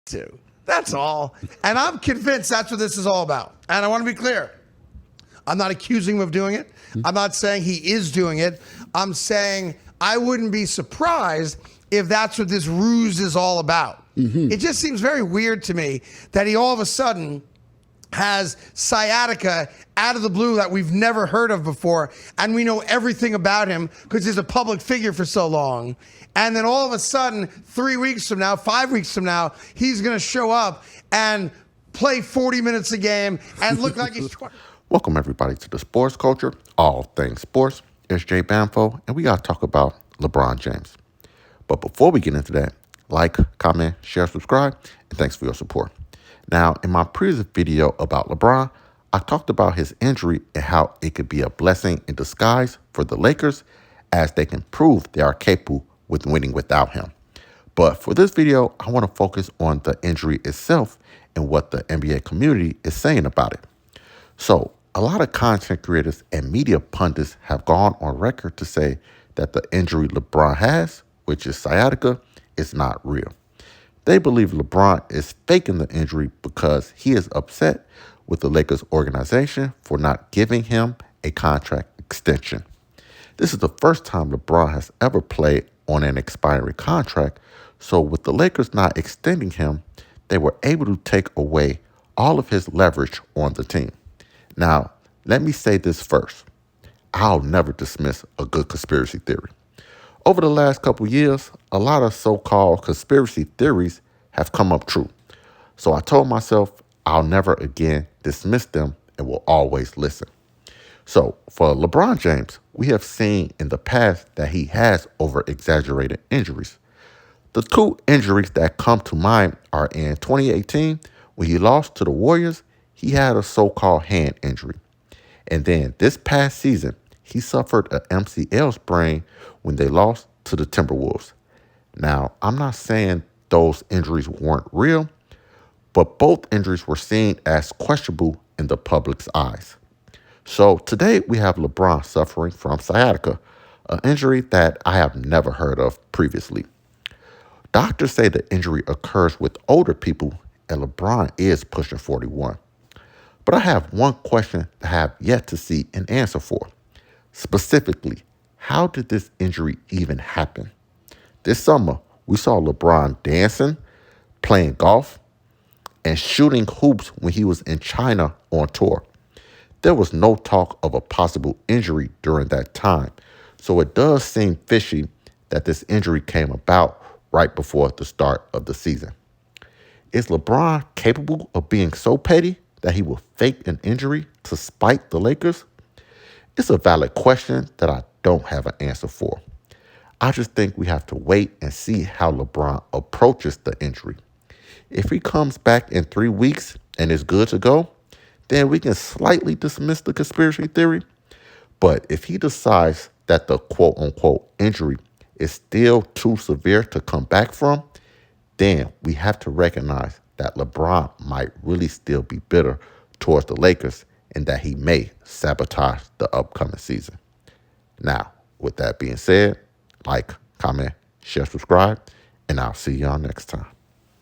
to. That's all. And I'm convinced that's what this is all about. And I want to be clear. I'm not accusing him of doing it. I'm not saying he is doing it. I'm saying I wouldn't be surprised if that's what this ruse is all about. It just seems very weird to me that he all of a sudden has sciatica out of the blue that we've never heard of before, and we know everything about him because he's a public figure for so long. And then all of a sudden, 3 weeks from now, 5 weeks from now, he's going to show up and play 40 minutes a game and look like he's... Welcome, everybody, to the Sports Culture, all things sports. It's Jay Bamfo, and we got to talk about LeBron James. But before we get into that, like, comment, share, subscribe, and thanks for your support. Now, in my previous video about LeBron, I talked about his injury and how it could be a blessing in disguise for the Lakers as they can prove they are capable with winning without him. But for this video, I want to focus on the injury itself and what the NBA community is saying about it. So, a lot of content creators and media pundits have gone on record to say that the injury LeBron has, which is sciatica, is not real. They believe LeBron is faking the injury because he is upset with the Lakers organization for not giving him a contract extension. This is the first time LeBron has ever played on an expiring contract, so with the Lakers not extending him, they were able to take away all of his leverage on the team. Now, let me say this first. I'll never dismiss a good conspiracy theory. Over the last couple years, a lot of so-called conspiracy theories have come up true. So I told myself I'll never again dismiss them and will always listen. So for LeBron James, we have seen in the past that he has over-exaggerated injuries. The two injuries that come to mind are in 2018, when he lost to the Warriors, he had a so-called hand injury. And then this past season, he suffered an MCL sprain when they lost to the Timberwolves. Now, I'm not saying those injuries weren't real, but both injuries were seen as questionable in the public's eyes. So today we have LeBron suffering from sciatica, an injury that I have never heard of previously. Doctors say the injury occurs with older people, and LeBron is pushing 41. But I have one question that I have yet to see an answer for. Specifically, how did this injury even happen? This summer, we saw LeBron dancing, playing golf, and shooting hoops when he was in China on tour. There was no talk of a possible injury during that time, so it does seem fishy that this injury came about right before the start of the season. Is LeBron capable of being so petty that he will fake an injury to spite the Lakers? It's a valid question that I don't have an answer for. I just think we have to wait and see how LeBron approaches the injury. If he comes back in 3 weeks and is good to go, then we can slightly dismiss the conspiracy theory. But if he decides that the quote-unquote injury is still too severe to come back from, then we have to recognize that LeBron might really still be bitter towards the Lakers and that he may sabotage the upcoming season. Now, with that being said, like, comment, share, subscribe, and I'll see y'all next time.